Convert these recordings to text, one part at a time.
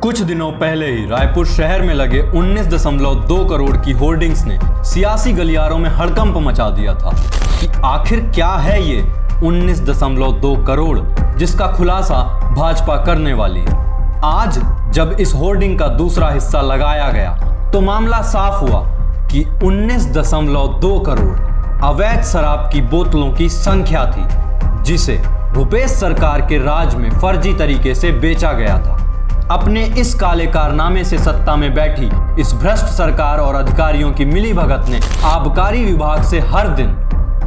कुछ दिनों पहले ही रायपुर शहर में लगे 19.2 करोड़ की होर्डिंग्स ने सियासी गलियारों में हड़कंप मचा दिया था कि आखिर क्या है ये 19.2 करोड़ जिसका खुलासा भाजपा करने वाली है। आज जब इस होर्डिंग का दूसरा हिस्सा लगाया गया तो मामला साफ हुआ कि 19.2 करोड़ अवैध शराब की बोतलों की संख्या थी जिसे भूपेश सरकार के राज में फर्जी तरीके से बेचा गया था। अपने इस काले कारनामे से सत्ता में बैठी इस भ्रष्ट सरकार और अधिकारियों की मिलीभगत ने आबकारी विभाग से हर दिन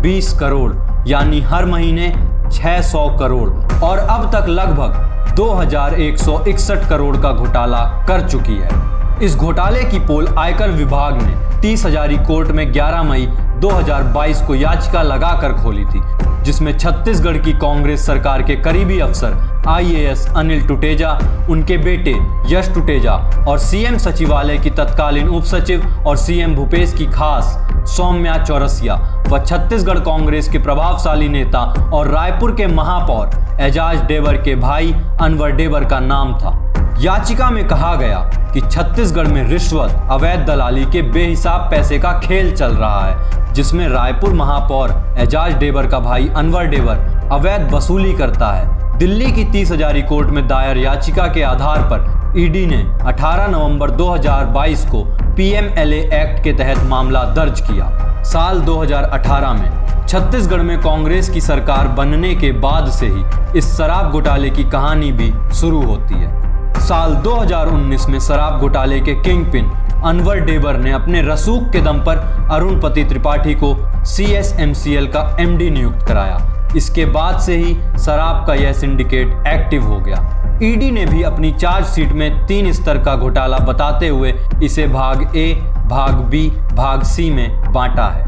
20 करोड़ यानी हर महीने 600 करोड़ और अब तक लगभग 2161 करोड़ का घोटाला कर चुकी है। इस घोटाले की पोल आयकर विभाग ने 30 हजारी कोर्ट में 11 मई 2022 को याचिका लगाकर खोली थी, जिसमें छत्तीसगढ़ की कांग्रेस सरकार के करीबी अफसर आईएएस अनिल टुटेजा, उनके बेटे यश टुटेजा और सीएम सचिवालय की तत्कालीन उप सचिव और सीएम भूपेश की खास सौम्या चौरसिया व छत्तीसगढ़ कांग्रेस के प्रभावशाली नेता और रायपुर के महापौर एजाज डेबर के भाई अनवर डेबर का नाम था। याचिका में कहा गया कि छत्तीसगढ़ में रिश्वत, अवैध दलाली के बेहिसाब पैसे का खेल चल रहा है, जिसमें रायपुर महापौर एजाज डेबर का भाई अनवर डेबर अवैध वसूली करता है। दिल्ली की 30 हजारी कोर्ट में दायर याचिका के आधार पर ईडी ने 18 नवंबर 2022 को पीएमएलए एक्ट के तहत मामला दर्ज किया। साल 2018 में छत्तीसगढ़ में कांग्रेस की सरकार बनने के बाद से ही इस शराब घोटाले की कहानी भी शुरू होती है। साल 2019 में शराब घोटाले के किंगपिन अनवर डेबर ने अपने रसूख के दम पर अरुणपति त्रिपाठी को सीएसएमसीएल का एमडी नियुक्त कराया। इसके बाद से ही शराब का यह सिंडिकेट एक्टिव हो गया। ईडी ने भी अपनी चार्जशीट में 3 स्तर का घोटाला बताते हुए इसे भाग ए, भाग बी, भाग सी में बांटा है।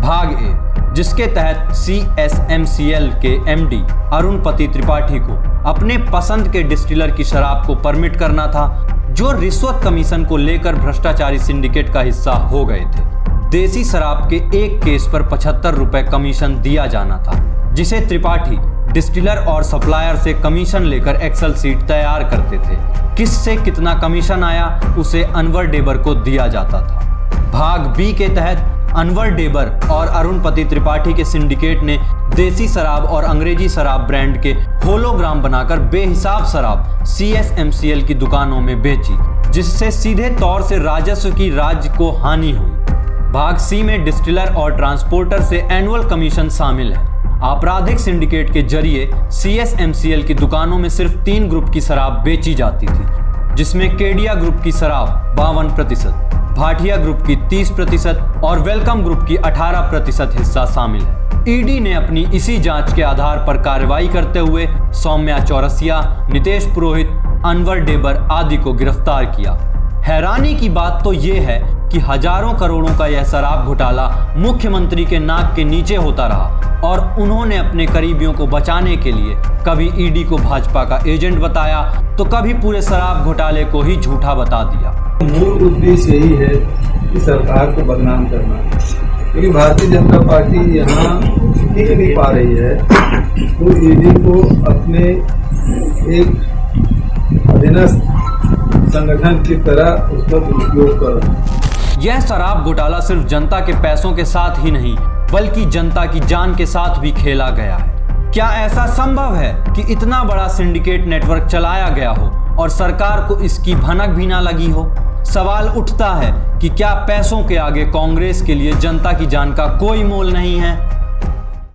भाग ए, जिसके तहत सीएसएमसीएल के एमडी अरुणपति त्रिपाठी को अपने पसंद के डिस्टिलर की शराब को परमिट करना था, जो रिश्वत कमीशन को लेकर भ्रष्टाचारी सिंडिकेट का हिस्सा हो गए थे। देसी शराब के एक केस पर 75 रुपए कमीशन दिया जाना था, जिसे त्रिपाठी डिस्टिलर और सप्लायर से कमीशन लेकर एक्सेल सीट तैयार करते थे। किससे कितना कमीशन आया उसे अनवर डेबर को दिया जाता था। भाग बी के तहत अनवर डेबर और अरुणपति त्रिपाठी के सिंडिकेट ने देसी शराब और अंग्रेजी शराब ब्रांड के होलोग्राम बनाकर बेहिसाब शराब सीएसएमसीएल की दुकानों में बेची, जिससे सीधे तौर से राजस्व की राज्य को हानि हुई। भाग सी में डिस्टिलर और ट्रांसपोर्टर से एनुअल कमीशन शामिल है। आपराधिक सिंडिकेट के जरिए सीएसएमसीएल की दुकानों में सिर्फ 3 ग्रुप की शराब बेची जाती थी, जिसमें केडिया ग्रुप की शराब 52%, भाटिया ग्रुप की 30% और वेलकम ग्रुप की 18% हिस्सा शामिल है। ईडी ने अपनी इसी जांच के आधार पर कार्रवाई करते हुए सौम्या चौरसिया, नितेश पुरोहित, अनवर डेबर आदि को गिरफ्तार किया। हैरानी की बात तो ये है कि हजारों करोड़ों का यह शराब घोटाला मुख्यमंत्री के नाक के नीचे होता रहा और उन्होंने अपने करीबियों को बचाने के लिए कभी ईडी को भाजपा का एजेंट बताया तो कभी पूरे शराब घोटाले को ही झूठा बता दिया। मूल उद्देश्य यही है कि सरकार को बदनाम करना, क्योंकि भारतीय जनता पार्टी यहाँ टिक नहीं पा रही है, तो ईडी को अपने एक अधीनस्थ संगठन की तरह उसका दुरुपयोग कर। यह शराब घोटाला सिर्फ जनता के पैसों के साथ ही नहीं बल्कि जनता की जान के साथ भी खेला गया है। क्या ऐसा संभव है कि इतना बड़ा सिंडिकेट नेटवर्क चलाया गया हो और सरकार को इसकी भनक भी ना लगी हो? सवाल उठता है कि क्या पैसों के आगे कांग्रेस के लिए जनता की जान का कोई मोल नहीं है?